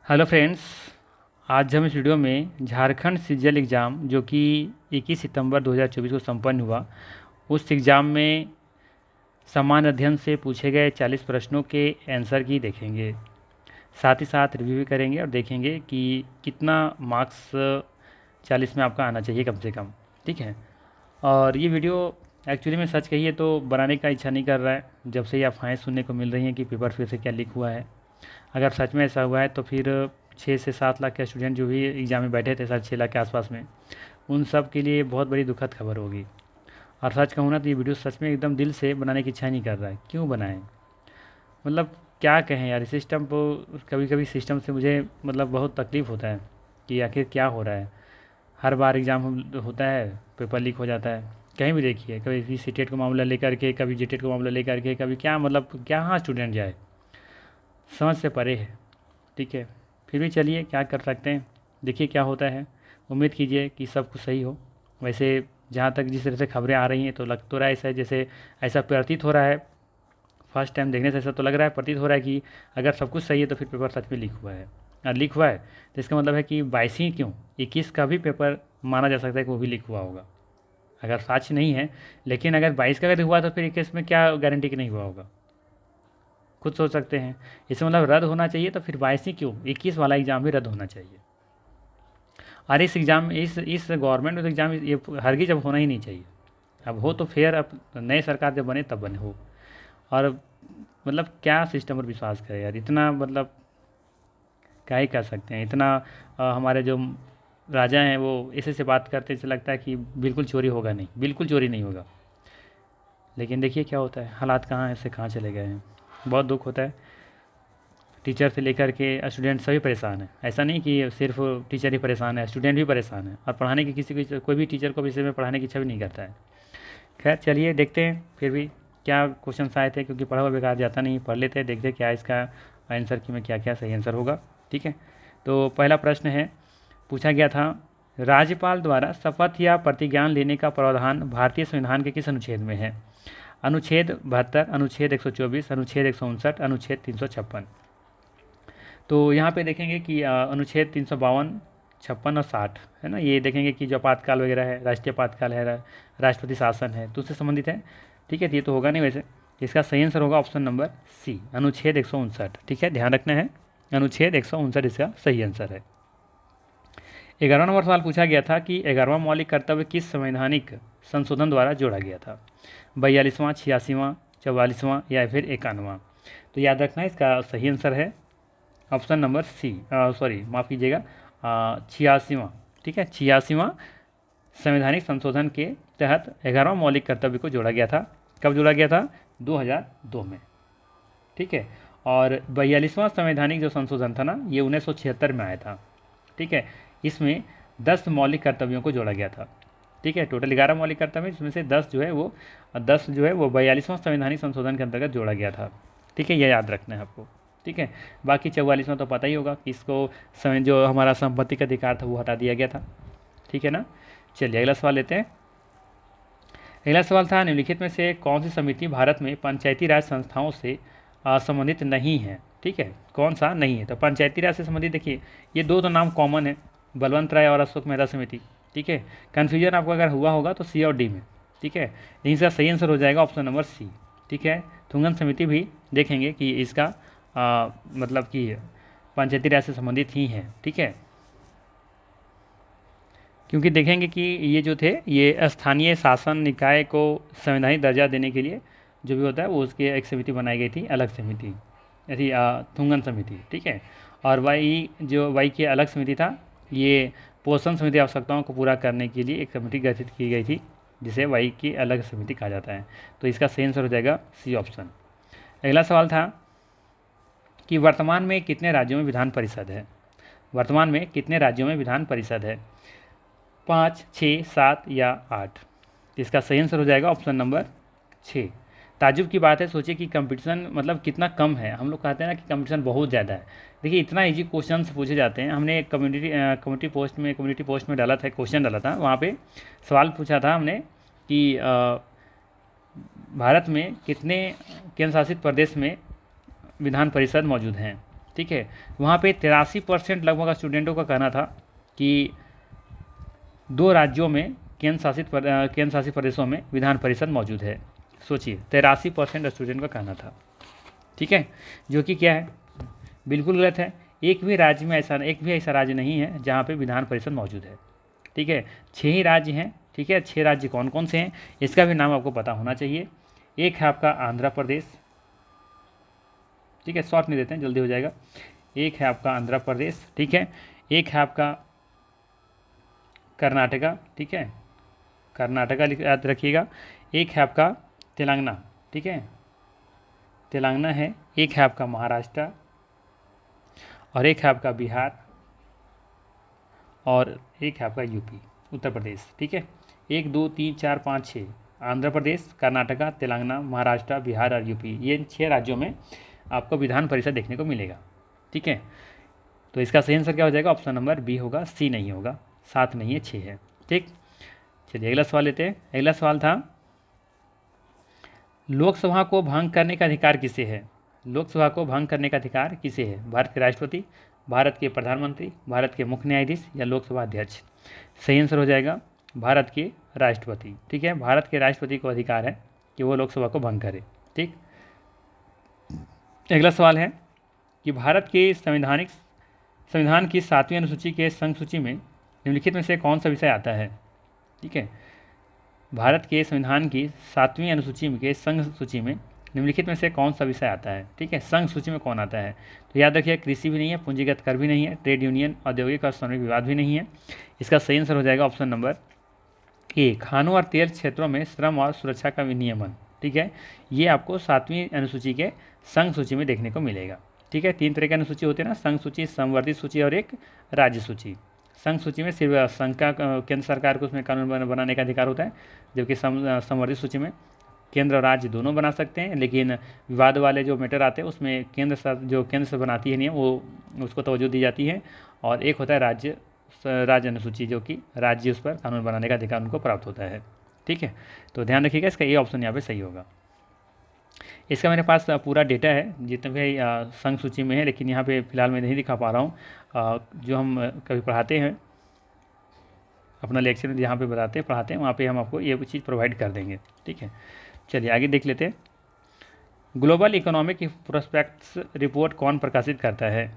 Hello friends. आज हम इस वीडियो में झारखंड सीजीएल एग्ज़ाम जो कि 21 सितंबर 2024 को संपन्न हुआ, उस एग्ज़ाम में सामान्य अध्ययन से पूछे गए 40 प्रश्नों के आंसर की देखेंगे। साथ ही साथ रिव्यू भी करेंगे और देखेंगे कि कितना मार्क्स 40 में आपका आना चाहिए कम से कम। ठीक है। और ये वीडियो एक्चुअली में सच कहिए तो बनाने का इच्छा नहीं कर रहा है, जब से ये अफवाहें सुनने को मिल रही हैं कि पेपर फिर से क्या लीक हुआ है। अगर सच में ऐसा हुआ है तो फिर 6 से 7 लाख के स्टूडेंट जो भी एग्ज़ाम में बैठे थे, 6 लाख के आसपास में, उन सब के लिए बहुत बड़ी दुखद खबर होगी। और सच कहूँ ना तो ये वीडियो सच में एकदम दिल से बनाने की इच्छा नहीं कर रहा है। क्यों बनाएं, मतलब क्या कहें यार। सिस्टम को कभी कभी सिस्टम से मुझे मतलब बहुत तकलीफ़ होता है कि आखिर क्या हो रहा है। हर बार एग्ज़ाम होता है, पेपर लीक हो जाता है। कहीं भी देखिए, कभी सीटेट का मामला लेकर के, कभी जीटेट का मामला लेकर के, कभी क्या, मतलब क्या, हाँ स्टूडेंट जाए, समझ से परे है। ठीक है, फिर भी चलिए क्या कर सकते हैं, देखिए क्या होता है। उम्मीद कीजिए कि सब कुछ सही हो। वैसे जहाँ तक जिस तरह से खबरें आ रही हैं तो लग तो रहा है ऐसा, जैसे ऐसा प्रतीत हो रहा है, फर्स्ट टाइम देखने से ऐसा तो लग रहा है, प्रतीत हो रहा है कि अगर सब कुछ सही है तो फिर पेपर सच में लीक हुआ है। और लीक हुआ है तो इसका मतलब है कि 22 ही क्यों, 21 का भी पेपर माना जा सकता है कि वो भी लीक हुआ होगा। अगर सच नहीं है, लेकिन अगर 22 का अगर हुआ तो फिर 21 में क्या गारंटी कि नहीं हुआ होगा, खुद सोच सकते हैं। इसका मतलब रद्द होना चाहिए तो फिर 22 ही क्यों, 21 वाला एग्ज़ाम भी रद्द होना चाहिए। और इस एग्ज़ाम, इस गवर्नमेंट एग्ज़ाम ये हरगिज़ अब होना ही नहीं चाहिए। अब हो तो फेयर, अब नए सरकार जब बने तब बने हो। और मतलब क्या सिस्टम पर विश्वास करें यार, इतना मतलब क्या ही कर सकते हैं। इतना हमारे जो राजा हैं वो ऐसे से बात करते हैं, ऐसे लगता है कि बिल्कुल चोरी होगा नहीं, बिल्कुल चोरी नहीं होगा। लेकिन देखिए क्या होता है, हालात कहाँ से कहाँ चले गए हैं। बहुत दुख होता है। टीचर से लेकर के स्टूडेंट सभी परेशान हैं। ऐसा नहीं कि सिर्फ टीचर ही परेशान है, स्टूडेंट भी परेशान है। और पढ़ाने की किसी को, कोई भी टीचर को विषय में पढ़ाने की इच्छा भी नहीं करता है। खैर चलिए देखते हैं फिर भी क्या क्वेश्चन आए थे, क्योंकि पढ़ा हुआ बेकार जाता नहीं। पढ़ लेते हैं, देखते हैं क्या इसका आंसर की में क्या क्या सही आंसर होगा। ठीक है, तो पहला प्रश्न है, पूछा गया था, राज्यपाल द्वारा शपथ या प्रतिज्ञान लेने का प्रावधान भारतीय संविधान के किस अनुच्छेद में है? अनुच्छेद 72, अनुच्छेद 124, अनुच्छेद 159, अनुच्छेद 356। तो यहाँ पे देखेंगे कि अनुच्छेद 352, 56 और 60 है ना। ये देखेंगे कि जो आपातकाल वगैरह है, राष्ट्रीय आपातकाल है, राष्ट्रपति शासन है, तो उससे संबंधित है। ठीक है, ये तो होगा नहीं वैसे। इसका सही आंसर होगा ऑप्शन नंबर सी, अनुच्छेद 159। ठीक है, ध्यान रखना है, अनुच्छेद 159 इसका सही आंसर है। 11वां नंबर सवाल पूछा गया था कि 11वां मौलिक कर्तव्य किस संवैधानिक संशोधन द्वारा जोड़ा गया था? 42वां, 86वां, 44वां या फिर 51वां? तो याद रखना है, इसका सही आंसर है ऑप्शन नंबर सी, सॉरी माफ़ कीजिएगा, 86वां। ठीक है, 86वां संवैधानिक संशोधन के तहत 11वां मौलिक कर्तव्य को जोड़ा गया था। कब जोड़ा गया था? 2002 में। ठीक है, और 42वां संवैधानिक जो संशोधन था ना, ये 1976 में आया था। ठीक है, इसमें 10 मौलिक कर्तव्यों को जोड़ा गया था। ठीक है, टोटल 11 मौलिक कर्तव्य, इसमें से 10 जो है वो 42वां संवैधानिक संशोधन के अंतर्गत जोड़ा गया था। ठीक है, यह याद रखना है आपको। ठीक है, बाकी 44वां तो पता ही होगा कि इसको जो हमारा संपत्ति का अधिकार था वो हटा दिया गया था। ठीक है ना। चलिए अगला सवाल लेते हैं। अगला सवाल था, निम्नलिखित में से कौन सी समिति भारत में पंचायती राज संस्थाओं से संबंधित नहीं है? ठीक है, कौन सा नहीं है? तो पंचायती राज से संबंधित देखिए, ये दो तो नाम कॉमन है, बलवंत राय और अशोक मेहता समिति। ठीक है, कन्फ्यूजन आपको अगर हुआ होगा तो सी और डी में। ठीक है, लेकिन इसका सही आंसर हो जाएगा ऑप्शन नंबर सी। ठीक है, तुंगन समिति भी देखेंगे कि इसका मतलब कि पंचायती राज से संबंधित ही है। ठीक है, क्योंकि देखेंगे कि ये जो थे, ये स्थानीय शासन निकाय को संवैधानिक दर्जा देने के लिए जो भी होता है वो उसकी एक समिति बनाई गई थी, अलग समिति, ऐसी तुंगन समिति। ठीक है, और वाई की अलग समिति था, ये पोषण समिति आवश्यकताओं को पूरा करने के लिए एक समिति गठित की गई थी, जिसे वाई की अलग समिति कहा जाता है। तो इसका सही आंसर हो जाएगा सी ऑप्शन। अगला सवाल था कि वर्तमान में कितने राज्यों में विधान परिषद है? वर्तमान में कितने राज्यों में विधान परिषद है? 5, 6, 7 या 8? इसका सही आंसर हो जाएगा ऑप्शन नंबर 6। ताज्जुब की बात है, सोचिए कि कंपटीशन मतलब कितना कम है। हम लोग कहते हैं ना कि कंपटीशन बहुत ज़्यादा है। देखिए इतना इजी क्वेश्चन पूछे जाते हैं। हमने कम्युनिटी पोस्ट में डाला था, क्वेश्चन डाला था, वहाँ पे सवाल पूछा था हमने कि भारत में कितने केंद्र शासित प्रदेश में विधान परिषद मौजूद हैं? ठीक है। वहाँ पे 83% लगभग स्टूडेंटों का कहना था कि 2 राज्यों में केंद्र शासित प्रदेशों में विधान परिषद मौजूद है। सोचिए, 83% स्टूडेंट का कहना था, ठीक है, जो कि क्या है, बिल्कुल गलत है। एक भी ऐसा राज्य नहीं है जहाँ पे विधान परिषद मौजूद है, ठीक है। 6 ही राज्य हैं, ठीक है। 6 राज्य कौन कौन से हैं इसका भी नाम आपको पता होना चाहिए। एक है आपका आंध्र प्रदेश, ठीक है, शॉर्ट में देते हैं, जल्दी हो जाएगा। एक है आपका आंध्र प्रदेश, ठीक है। एक है आपका कर्नाटका, ठीक है, कर्नाटका याद रखिएगा। एक है आपका तेलंगाना, ठीक है, तेलंगाना है। एक है आपका महाराष्ट्र, और एक है आपका बिहार, और एक है आपका यूपी, उत्तर प्रदेश, ठीक है। 1 2 3 4 5 6, आंध्र प्रदेश, कर्नाटका, तेलंगाना, महाराष्ट्र, बिहार और यूपी, ये 6 राज्यों में आपको विधान परिषद देखने को मिलेगा, ठीक है। तो इसका सही आंसर क्या हो जाएगा, ऑप्शन नंबर बी होगा, सी नहीं होगा, 7 नहीं है, 6 है, ठीक। चलिए अगला सवाल लेते हैं। अगला सवाल था, लोकसभा को भंग करने का अधिकार किसे है? लोकसभा को भंग करने का अधिकार किसे है? भारत के राष्ट्रपति, भारत के प्रधानमंत्री, भारत के मुख्य न्यायाधीश या लोकसभा अध्यक्ष? सही आंसर हो जाएगा भारत के राष्ट्रपति, ठीक है। भारत के राष्ट्रपति को अधिकार है कि वो लोकसभा को भंग करे, ठीक। अगला सवाल है कि भारत के संविधान की 7वीं अनुसूची के संघ सूची में निम्नलिखित में से कौन सा विषय आता है? ठीक है, भारत के संविधान की 7वीं अनुसूची के संघ सूची में निम्नलिखित में से कौन सा विषय आता है? ठीक है, संघ सूची में कौन आता है? तो याद रखिए, कृषि भी नहीं है, पूंजीगत कर भी नहीं है, ट्रेड यूनियन, औद्योगिक और श्रमिक विवाद भी नहीं है। इसका सही आंसर हो जाएगा ऑप्शन नंबर ए, खानों और तेल क्षेत्रों में श्रम और सुरक्षा का विनियमन। ठीक है, ये आपको 7वीं अनुसूची के संघ सूची में देखने को मिलेगा। ठीक है, 3 तरह की अनुसूची होती है ना, संघ सूची, संवर्धित सूची और एक राज्य सूची। संघ सूची में सिर्फ संघ का, केंद्र सरकार को उसमें कानून बनाने का अधिकार होता है, जबकि संवर्धित सूची में केंद्र और राज्य दोनों बना सकते हैं, लेकिन विवाद वाले जो मैटर आते हैं उसमें केंद्र से बनाती है नियम, वो उसको तवज्जो दी जाती है। और एक होता है राज्य अनुसूची, जो कि राज्य उस पर कानून बनाने का अधिकार उनको प्राप्त होता है। ठीक है, तो ध्यान रखिएगा, इसका ये ऑप्शन यहाँ पे सही होगा। इसका मेरे पास पूरा डेटा है जितने भी संघ सूची में है, लेकिन यहाँ पे फिलहाल मैं नहीं दिखा पा रहा हूँ। जो हम कभी पढ़ाते हैं अपना लेक्चर में, जहाँ पे पढ़ाते हैं वहाँ पे हम आपको ये चीज़ प्रोवाइड कर देंगे। ठीक है, चलिए आगे देख लेते हैं। ग्लोबल इकोनॉमिक प्रोस्पेक्ट्स रिपोर्ट कौन प्रकाशित करता है?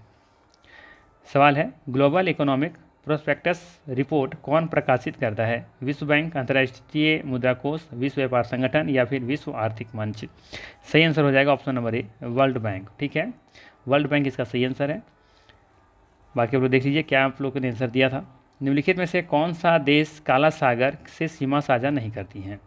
सवाल है, ग्लोबल इकोनॉमिक प्रोस्पेक्टस रिपोर्ट कौन प्रकाशित करता है? विश्व बैंक, अंतर्राष्ट्रीय मुद्रा कोष, विश्व व्यापार संगठन या फिर विश्व आर्थिक मंच? सही आंसर हो जाएगा option number A, world bank. ठीक है, वर्ल्ड बैंक इसका सही आंसर है। बाकी आप लोग देख लीजिए क्या आप लोगों ने आंसर दिया था। निम्नलिखित में से कौन सा देश काला सागर से सीमा साझा नहीं करती हैं?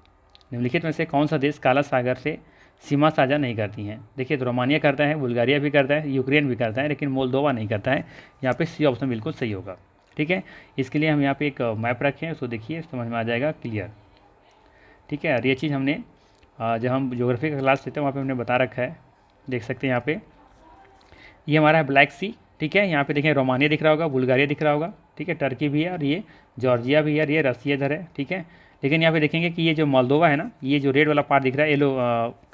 निम्नलिखित में से कौन सा देश काला सागर से सीमा साझा नहीं करती हैं? देखिए, तो रोमानिया करता है, बुल्गारिया भी करता है, यूक्रेन भी करता है, लेकिन मोल्दोवा नहीं करता है। यहाँ पे सी ऑप्शन बिल्कुल सही होगा। ठीक है, इसके लिए हम यहाँ पे एक मैप रखें, उसको देखिए, समझ में आ जाएगा क्लियर। ठीक है, और ये चीज़ हमने जब हम ज्योग्राफी का क्लास लेते हैं वहाँ पे हमने बता रखा है, देख सकते हैं यहाँ पे। ये हमारा है ब्लैक सी। ठीक है, यहाँ पे देखें रोमानिया दिख रहा होगा, बुल्गारिया दिख रहा होगा, ठीक है, टर्की भी है, और ये जॉर्जिया भी है, और ये रसिया इधर है। ठीक है, लेकिन यहाँ पे देखेंगे कि ये जो मोल्दोवा है ना, ये जो रेड वाला पार्ट दिख रहा है, येलो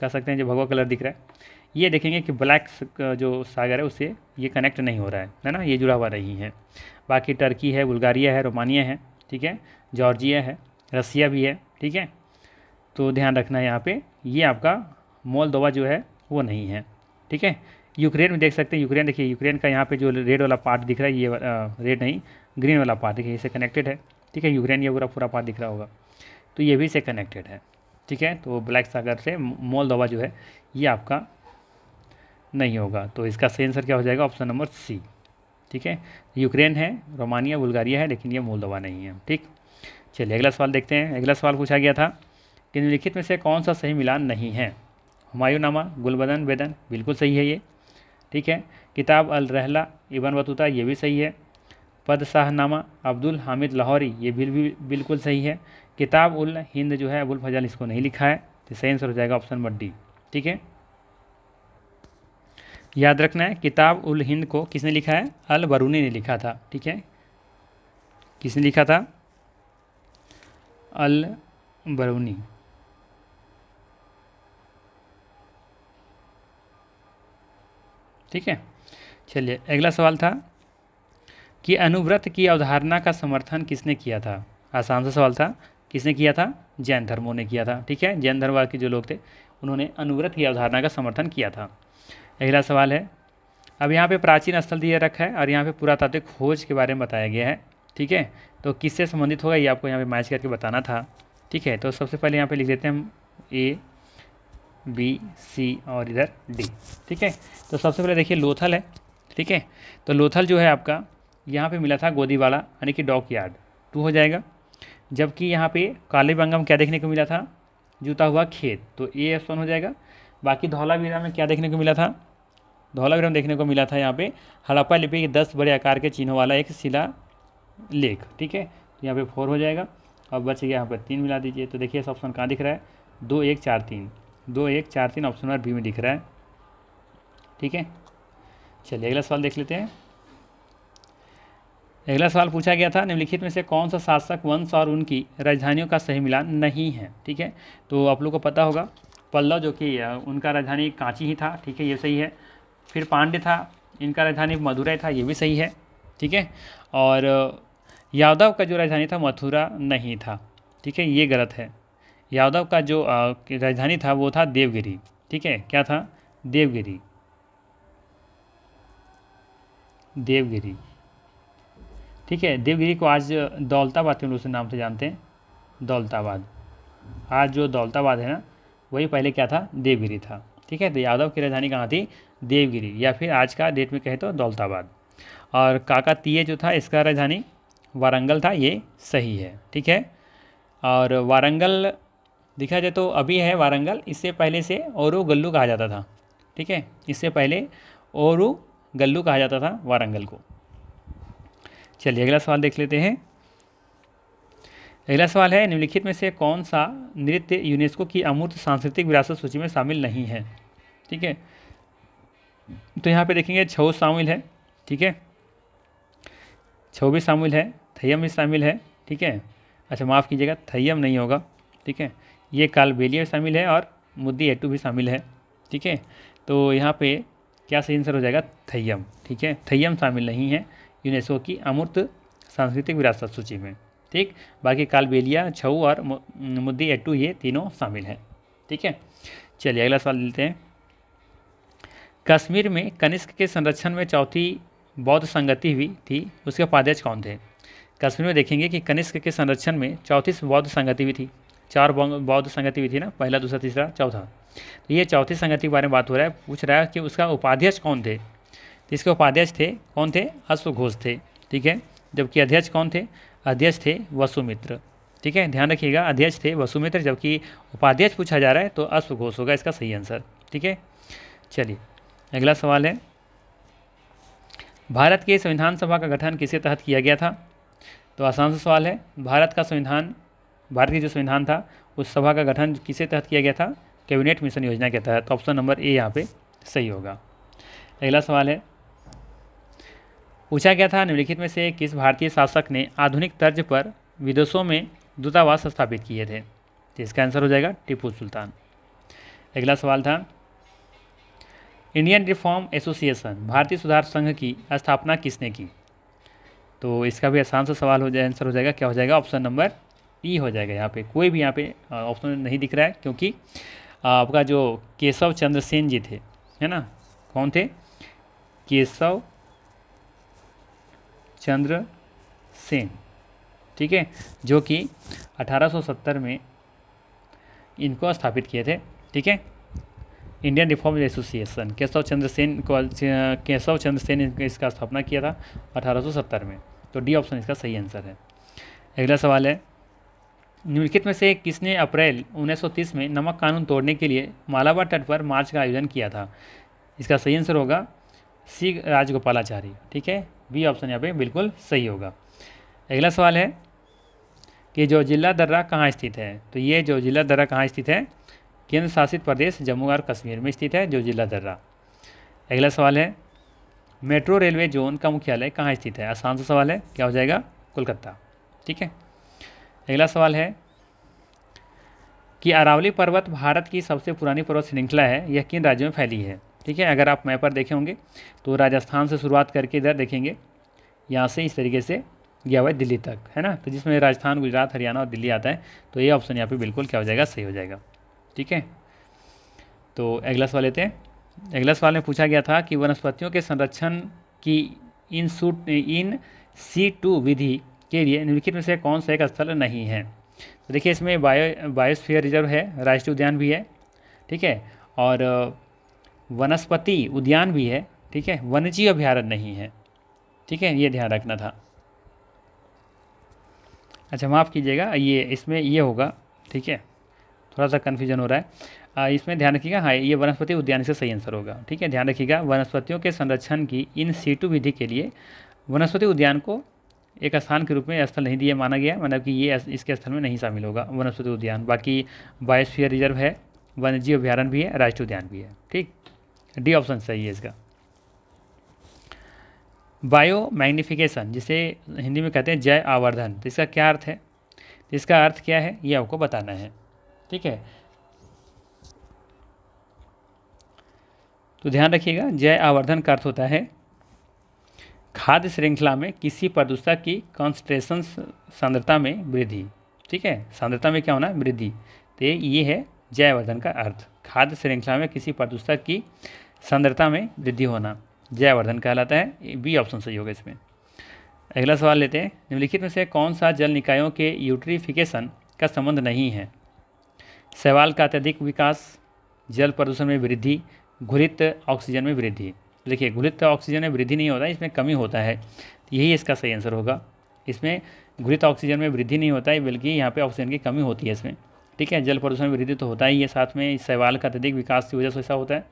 कह सकते हैं, जो भगवा कलर दिख रहा है, ये देखेंगे कि ब्लैक जो सागर है उससे ये कनेक्ट नहीं हो रहा है ना, ये जुड़ा हुआ नहीं है। बाकी टर्की है, बुल्गारिया है, रोमानिया है, ठीक है, जॉर्जिया है, रसिया भी है। ठीक है, तो ध्यान रखना है यहाँ पे, ये आपका मोल्दोवा जो है वो नहीं है। ठीक है, यूक्रेन में देख सकते हैं, यूक्रेन देखिए, यूक्रेन का यहाँ पे जो रेड वाला पार्ट दिख रहा है, ये रेड नहीं, ग्रीन वाला पार्ट देखिए, इससे कनेक्टेड है। ठीक है, यूक्रेन ये पूरा पार्ट दिख रहा होगा, तो ये भी इससे कनेक्टेड है। ठीक है, तो ब्लैक सागर से मोल्दोवा जो है ये आपका नहीं होगा, तो इसका सही आंसर क्या हो जाएगा, ऑप्शन नंबर सी। ठीक है, यूक्रेन है, रोमानिया, बुल्गारिया है, लेकिन ये मोल्दोवा नहीं है। ठीक, चलिए अगला सवाल देखते हैं। अगला सवाल पूछा गया था कि निम्नलिखित में से कौन सा सही मिलान नहीं है? हुमायूंनामा, गुलबदन बेदन, बिल्कुल सही है ये। ठीक है, किताब अल रहला इब्न बतूता, ये भी सही है। पदशाहनामा अब्दुल हामिद लाहौरी, ये भी बिल्कुल सही है। किताब उल हिंद जो है अबुल फजल, इसको नहीं लिखा है, तो सही आंसर हो जाएगा ऑप्शन नंबर डी। ठीक है, याद रखना है, किताब उल हिंद को किसने लिखा है? अल बरूनी ने लिखा था। ठीक है, किसने लिखा था? अल बरूनी। ठीक है, चलिए अगला सवाल था कि अनुव्रत की अवधारणा का समर्थन किसने किया था। आसान सा सवाल था, किसने किया था, जैन धर्मों ने किया था। ठीक है, जैन धर्म के जो लोग थे उन्होंने अनुव्रत की अवधारणा का समर्थन किया था। अगला सवाल है, अब यहाँ पे प्राचीन स्थल दिया रखा है और यहाँ पे पुरातात्विक खोज के बारे में बताया गया है। ठीक है, तो किससे संबंधित होगा ये आपको यहाँ पे मैच करके बताना था। ठीक है, तो सबसे पहले यहाँ पे लिख देते हैं हम ए बी सी और इधर डी। ठीक है, तो सबसे पहले देखिए लोथल है। ठीक है, तो लोथल जो है आपका यहाँ पे मिला था गोदीवाला यानी कि डॉक यार्ड, 2 हो जाएगा। जबकि यहाँ पे कालीबंगम क्या देखने को मिला था, जूता हुआ खेत, तो ए ऑप्शन हो जाएगा। बाकी धौलावीरा में क्या देखने को मिला था, धौलावीरा में देखने को मिला था यहाँ पे हड़प्पा लिपि के 10 बड़े आकार के चिन्हों वाला एक शिला लेख। ठीक है, तो यहाँ पे 4 हो जाएगा। अब बच गया यहाँ पर 3 मिला दीजिए, तो देखिए इस ऑप्शन कहाँ दिख रहा है, 2 1 4 3, 2 1 4 3 ऑप्शन नंबर बी में दिख रहा है। ठीक है, चलिए अगला सवाल देख लेते हैं। अगला सवाल पूछा गया था निम्नलिखित में से कौन सा शासक वंश और उनकी राजधानियों का सही मिलान नहीं है। ठीक है, तो आप लोग को पता होगा पल्लव जो कि उनका राजधानी कांची ही था। ठीक है, ये सही है। फिर पांड्य था, इनका राजधानी मदुरै था, ये भी सही है। ठीक है, और यादव का जो राजधानी था मथुरा नहीं था। ठीक है, ये गलत है। यादव का जो राजधानी था वो था देवगिरी। ठीक है, क्या था, देवगिरी, देवगिरी। ठीक है, देवगिरी को आज दौलताबाद के लोग नाम से जानते हैं, दौलताबाद। आज जो दौलताबाद है ना वही पहले क्या था, देवगिरी था। ठीक है, तो यादव की राजधानी कहाँ थी, देवगिरी, या फिर आज का डेट में कहे तो दौलताबाद। और काकातीय जो था इसका राजधानी वारंगल था, ये सही है। ठीक है, और वारंगल देखा जाए तो अभी है वारंगल, इससे पहले से ओरू गल्लू कहा जाता था। ठीक है, इससे पहले ओरू गल्लू कहा जाता था वारंगल को। चलिए अगला सवाल देख लेते हैं। अगला सवाल है निम्नलिखित में से कौन सा नृत्य यूनेस्को की अमूर्त सांस्कृतिक विरासत सूची में शामिल नहीं है। ठीक है, तो यहाँ पे देखेंगे छऊ शामिल है। ठीक है, छऊ भी शामिल है, थय्यम भी शामिल है। ठीक है, अच्छा माफ़ कीजिएगा, थय्यम नहीं होगा। ठीक है, ये कालबेलिया भी शामिल है और मुद्दी एट्टू भी शामिल है। ठीक है, तो यहाँ पे क्या सही आंसर हो जाएगा, थय्यम। ठीक है, थय्यम शामिल नहीं है यूनेस्को की अमूर्त सांस्कृतिक विरासत सूची में। ठीक, बाकी कालबेलिया, छऊ और मुद्दी एट्टू ये तीनों शामिल हैं। ठीक है, चलिए अगला सवाल लेते हैं। कश्मीर में कनिष्क के संरक्षण में चौथी बौद्ध संगति हुई थी, उसके उपाध्यक्ष कौन थे। कश्मीर में देखेंगे कि कनिष्क के संरक्षण में चौथी बौद्ध संगति हुई थी, 4 बौद्ध संगति हुई थी ना, पहला दूसरा तीसरा चौथा। तो ये चौथी संगति के बारे में बात हो रहा है, पूछ रहा है कि उसका उपाध्यक्ष कौन थे। तो इसके उपाध्यक्ष थे कौन थे, अश्वघोष थे। ठीक है, जबकि अध्यक्ष कौन थे, अध्यक्ष थे वसुमित्र। ठीक है, ध्यान रखिएगा, अध्यक्ष थे वसुमित्र, जबकि उपाध्यक्ष पूछा जा रहा है तो अश्वघोष होगा इसका सही आंसर। ठीक है, चलिए अगला सवाल है, भारत के संविधान सभा का गठन किसके तहत किया गया था। तो आसान सा सवाल है, भारत का संविधान, भारत की जो संविधान था उस सभा का गठन किसके तहत किया गया था, कैबिनेट मिशन योजना के तहत। तो ऑप्शन नंबर ए यहाँ पे सही होगा। अगला सवाल है, पूछा गया था निम्नलिखित में से किस भारतीय शासक ने आधुनिक तर्ज पर विदेशों में दूतावास स्थापित किए थे। तो इसका आंसर हो जाएगा टीपू सुल्तान। अगला सवाल था, इंडियन रिफॉर्म एसोसिएशन भारतीय सुधार संघ की स्थापना किसने की। तो इसका भी आसान सा सवाल हो जाए, आंसर हो जाएगा, क्या हो जाएगा, ऑप्शन नंबर ई हो जाएगा। यहाँ पे कोई भी यहाँ पे ऑप्शन नहीं दिख रहा है, क्योंकि आपका जो केशव चंद्र सेन जी थे, है ना, कौन थे, केशव चंद्र सेन। ठीक है, जो कि 1870 में इनको स्थापित किए थे। ठीक है, Indian reform association Keshav Chandra Sen ने इसका स्थापना किया था 1870 में। तो डी ऑप्शन इसका सही आंसर है। अगला सवाल है, निम्नलिखित में से किसने अप्रैल 1930 में नमक कानून तोड़ने के लिए मालाबार तट पर मार्च का आयोजन किया था। इसका सही आंसर होगा सी राजगोपालाचारी। ठीक है, बी ऑप्शन यहाँ पे बिल्कुल सही होगा। अगला सवाल है कि जो जिला दर्रा कहाँ स्थित है। तो ये जो जिला दर्रा कहाँ स्थित है, केंद्र शासित प्रदेश जम्मू और कश्मीर में स्थित है जो जिला दर्रा। अगला सवाल है, मेट्रो रेलवे जोन का मुख्यालय कहाँ स्थित है। आसान सा सवाल है, क्या हो जाएगा, कोलकाता। ठीक है, अगला सवाल है कि अरावली पर्वत भारत की सबसे पुरानी पर्वत श्रृंखला है, यह किन राज्यों में फैली है। ठीक है। अगर आप मैप पर देखे होंगे तो राजस्थान से शुरुआत करके इधर देखेंगे, यहाँ से इस तरीके से गया हुआ है दिल्ली तक, है ना। तो जिसमें राजस्थान, गुजरात, हरियाणा और दिल्ली आता है, तो ये ऑप्शन यहाँ पे बिल्कुल क्या हो जाएगा, सही हो जाएगा। ठीक है। तो अगला सवाल लेते हैं। अगला सवाल में पूछा गया था कि वनस्पतियों के संरक्षण की इन C2 विधि के लिए निम्नलिखित में से कौन सा एक स्थल नहीं है। तो देखिए इसमें बायोस्फीयर रिजर्व है, राष्ट्रीय उद्यान भी है, ठीक है, और वनस्पति उद्यान भी है, ठीक है, वन्यजीव अभ्यारण्य नहीं है, ठीक है, ये ध्यान रखना था। अच्छा माफ़ कीजिएगा, ये इसमें ये होगा, ठीक है, थोड़ा सा कन्फ्यूजन हो रहा है, इसमें ध्यान रखिएगा। हाँ, ये वनस्पति उद्यान से सही आंसर होगा, ठीक है, ध्यान रखिएगा। वनस्पतियों के संरक्षण की इन C2 विधि के लिए वनस्पति उद्यान को एक स्थान के रूप में स्थल नहीं दिया माना गया, मतलब कि ये इसके स्थल में नहीं शामिल होगा वनस्पति उद्यान। बाकी बायोस्फीयर रिजर्व है, वन्यजीव अभ्यारण्य भी है, राष्ट्रीय उद्यान भी है, ठीक। डी ऑप्शन सही है इसका। बायो मैग्निफिकेशन, जिसे हिंदी में कहते हैं जय आवर्धन, तो इसका क्या अर्थ है, तो इसका अर्थ क्या है ये आपको बताना है, ठीक है। तो ध्यान रखिएगा, जय आवर्धन का अर्थ होता है खाद्य श्रृंखला में किसी प्रदूषक की कॉन्सेंट्रेशन सांद्रता में वृद्धि, ठीक है, सांद्रता में क्या होना, वृद्धि। तो ये है जय आवर्धन का अर्थ, खाद्य श्रृंखला में किसी प्रदूषक की सांद्रता में वृद्धि होना, जय आवर्धन कहलाता है। बी ऑप्शन सही होगा इसमें। अगला सवाल लेते हैं। निम्नलिखित में से कौन सा जल निकायों के यूट्रिफिकेशन का संबंध नहीं है। शैवाल का अत्यधिक विकास, जल प्रदूषण में वृद्धि, घुलित ऑक्सीजन में वृद्धि। देखिए घुलित ऑक्सीजन में वृद्धि नहीं होता है, इसमें कमी होता है, तो यही इसका सही आंसर होगा। इसमें घुलित ऑक्सीजन में वृद्धि नहीं होता है, बल्कि यहाँ पे ऑक्सीजन की कमी होती है इसमें, ठीक है। जल प्रदूषण में वृद्धि तो होता ही है, साथ में शैवाल का अत्यधिक विकास की वजह से ऐसा होता है,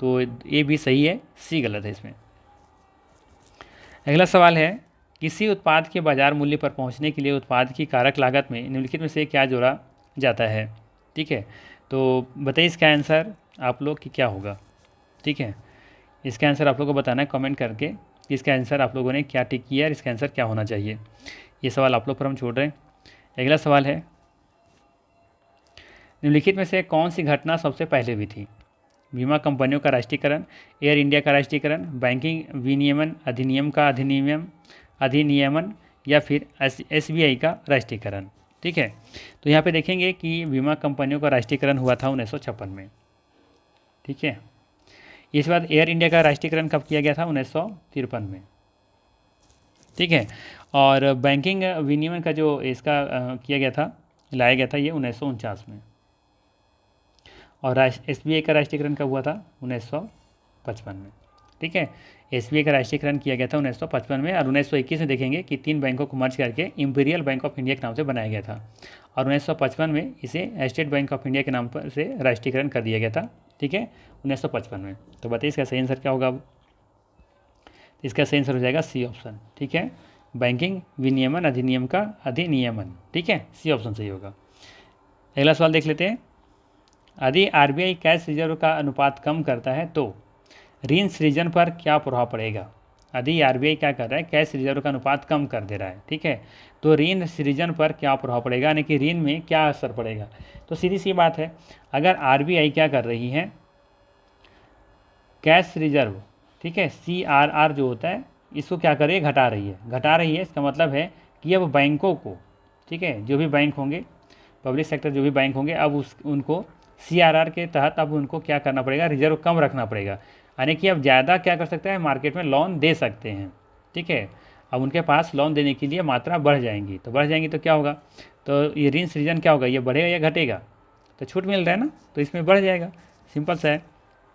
तो ये भी सही है, सी गलत है इसमें। अगला सवाल है, किसी उत्पाद के बाजार मूल्य पर पहुंचने के लिए उत्पाद की कारक लागत में निम्नलिखित में से क्या जोड़ा जाता है, ठीक है। तो बताइए इसका आंसर आप लोग की क्या होगा, ठीक है। इसका आंसर आप लोगों को बताना है कमेंट करके कि इसका आंसर आप लोगों ने क्या टिक किया है, इसका आंसर क्या होना चाहिए। ये सवाल आप लोग पर हम छोड़ रहे हैं। अगला सवाल है, निम्नलिखित में से कौन सी घटना सबसे पहले हुई थी। बीमा कंपनियों का राष्ट्रीयकरण, एयर इंडिया का राष्ट्रीयकरण, बैंकिंग विनियमन अधिनियम का अधिनियमन या फिर SBI का राष्ट्रीयकरण, ठीक है। तो यहाँ पे देखेंगे कि बीमा कंपनियों का राष्ट्रीयकरण हुआ था 1956 में, ठीक है। इस बाद एयर इंडिया का राष्ट्रीयकरण कब किया गया था, 1953 में, ठीक है। और बैंकिंग विनियमन का जो इसका किया गया था, लाया गया था, ये 1949 में। और SBI का राष्ट्रीयकरण कब हुआ था, 1955 में, ठीक है। SBI का राष्ट्रीयकरण किया गया था 1955 में। और 1921 में देखेंगे कि 3 बैंकों को मर्ज करके इंपीरियल बैंक ऑफ इंडिया के नाम से बनाया गया था, और 1955 में इसे स्टेट बैंक ऑफ इंडिया के नाम पर से राष्ट्रीयकरण कर दिया गया था, ठीक है, 1955 में। तो बताइए इसका सही आंसर क्या होगा अब। इसका सही आंसर हो जाएगा सी ऑप्शन, ठीक है, बैंकिंग विनियमन अधिनियम का अधिनियमन, ठीक है, सी ऑप्शन सही होगा। अगला सवाल देख लेते हैं। यदि RBI कैश रिजर्व का अनुपात कम करता है तो ऋण सृजन पर क्या प्रभाव पड़ेगा। यदि RBI क्या कर रहा है, कैश रिजर्व का अनुपात कम कर दे रहा है, ठीक है, तो ऋण सृजन पर क्या प्रभाव पड़ेगा, यानी कि ऋण में क्या असर पड़ेगा। तो सीधी सी बात है, अगर RBI क्या कर रही है, कैश रिजर्व, ठीक है, CRR जो होता है, इसको क्या कर रही है, घटा रही है। इसका मतलब है कि अब बैंकों को, ठीक है, जो भी बैंक होंगे, पब्लिक सेक्टर जो भी बैंक होंगे, अब उनको CRR के तहत अब उनको क्या करना पड़ेगा, रिजर्व कम रखना पड़ेगा, यानी कि अब ज़्यादा क्या कर सकते हैं, मार्केट में लोन दे सकते हैं, ठीक है। अब उनके पास लोन देने के लिए मात्रा बढ़ जाएंगी, तो क्या होगा, तो ये ऋण सृजन क्या होगा, ये बढ़ेगा या घटेगा, तो छूट मिल रहा है ना, तो इसमें बढ़ जाएगा, सिंपल सा है।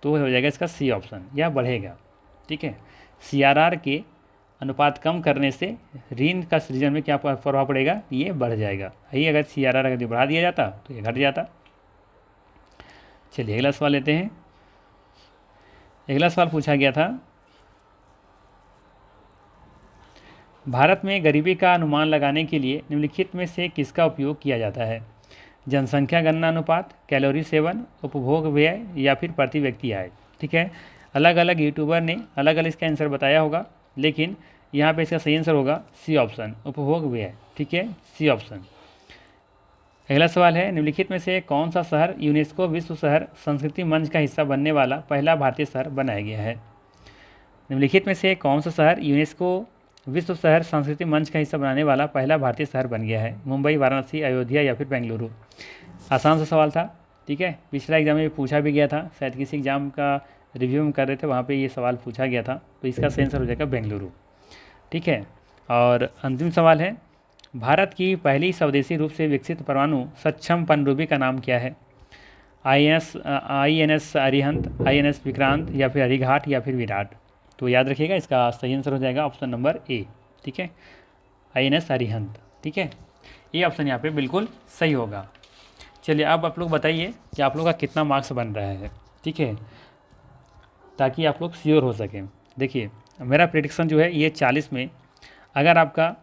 तो हो जाएगा इसका सी ऑप्शन, या बढ़ेगा, ठीक है। CRR के अनुपात कम करने से ऋण का सृजन में क्या प्रभाव पड़ेगा, ये बढ़ जाएगा। यही अगर CRR अगर बढ़ा दिया जाता तो ये घट जाता। चलिए अगला सवाल लेते हैं। अगला सवाल पूछा गया था, भारत में गरीबी का अनुमान लगाने के लिए निम्नलिखित में से किसका उपयोग किया जाता है। जनसंख्या गणना अनुपात, कैलोरी सेवन, उपभोग व्यय या फिर प्रति व्यक्ति आय, ठीक है। अलग अलग यूट्यूबर ने अलग अलग इसका आंसर बताया होगा, लेकिन यहाँ पे इसका सही आंसर होगा सी ऑप्शन, उपभोग व्यय, ठीक है, सी ऑप्शन। अगला सवाल है, निम्नलिखित में से कौन सा शहर यूनेस्को विश्व शहर संस्कृति मंच का हिस्सा बनने वाला पहला भारतीय शहर बनाया गया है। निम्नलिखित में से कौन सा शहर यूनेस्को विश्व शहर संस्कृति मंच का हिस्सा बनाने वाला पहला भारतीय शहर बन गया है। मुंबई, वाराणसी, अयोध्या या फिर बेंगलुरु। आसान सा सवाल था, ठीक है। पिछला एग्जाम में पूछा भी गया था, शायद किसी एग्जाम का रिव्यू में कर रहे थे, वहाँ पे ये सवाल पूछा गया था। तो इसका सही आंसर हो जाएगा बेंगलुरु, ठीक है। और अंतिम सवाल है, भारत की पहली स्वदेशी रूप से विकसित परमाणु सक्षम पनडुब्बी का नाम क्या है। INS अरिहंत, INS विक्रांत या फिर अरिघाट या फिर विराट। तो याद रखिएगा, इसका सही आंसर हो जाएगा ऑप्शन नंबर ए, ठीक है, INS अरिहंत, ठीक है। ये ऑप्शन यहाँ पे बिल्कुल सही होगा। चलिए अब आप लोग बताइए कि आप लोग का कितना मार्क्स बन रहा है, ठीक है, ताकि आप लोग श्योर हो सकें। देखिए मेरा प्रेडिक्शन जो है ये 40 में अगर आपका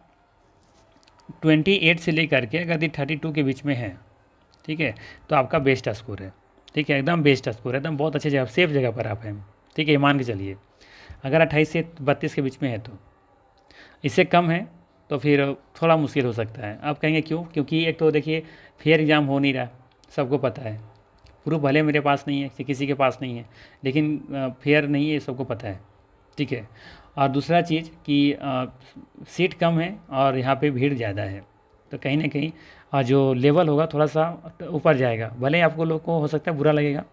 28 से लेकर के अगर 32 के बीच में है, ठीक है, तो आपका बेस्ट स्कोर है, ठीक है, एकदम बेस्ट स्कोर है, एकदम बहुत अच्छे जगह, सेफ जगह पर आप हैं, ठीक है। मान के चलिए अगर 28 से 32 के बीच में है, तो इससे कम है तो फिर थोड़ा मुश्किल हो सकता है। आप कहेंगे क्यों? क्योंकि एक तो देखिए फेयर एग्ज़ाम हो नहीं रहा, सबको पता है। प्रूफ भले मेरे पास नहीं है, किसी के पास नहीं है, लेकिन फेयर नहीं है, सबको पता है, ठीक है। और दूसरा चीज़ कि सीट कम है और यहाँ पे भीड़ ज़्यादा है, तो कहीं ना कहीं जो लेवल होगा थोड़ा सा ऊपर जाएगा। भले ही आपको लोग को हो सकता है बुरा लगेगा,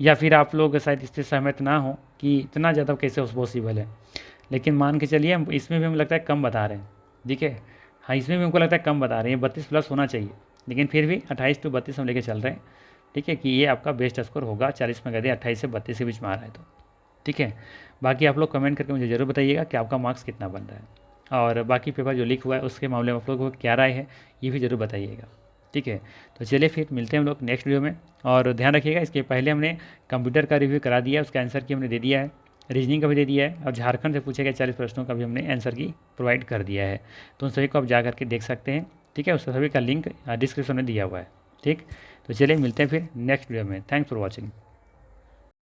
या फिर आप लोग शायद इससे सहमत ना हो कि इतना ज़्यादा कैसे पॉसिबल है, लेकिन मान के चलिए इसमें भी हमें लगता है कम बता रहे हैं, ठीक है। हाँ, इसमें भी हमको लगता है कम बता रहे हैं, 32 प्लस होना चाहिए, लेकिन फिर भी 28 to 32 हम लेके चल रहे हैं, ठीक है, कि ये आपका बेस्ट स्कोर होगा 40 में। अगर 28 से 32 के बीच में आ रहा है तो ठीक है। बाकी आप लोग कमेंट करके मुझे ज़रूर बताइएगा कि आपका मार्क्स कितना बन रहा है, और बाकी पेपर जो लीक हुआ है उसके मामले में आप लोगों को क्या राय है ये भी ज़रूर बताइएगा, ठीक है। तो चलिए फिर मिलते हैं हम लोग नेक्स्ट वीडियो में। और ध्यान रखिएगा, इसके पहले हमने कंप्यूटर का रिव्यू करा दिया है, उसका आंसर की हमने दे दिया है, रीजनिंग का भी दे दिया है, और झारखंड से पूछे गए 40 प्रश्नों का भी हमने आंसर की प्रोवाइड कर दिया है। तो उन सभी को आप जा करके देख सकते हैं, ठीक है। उस सभी का लिंक डिस्क्रिप्शन में दिया हुआ है, ठीक। तो चलिए मिलते हैं फिर नेक्स्ट वीडियो में। Thanks for watching.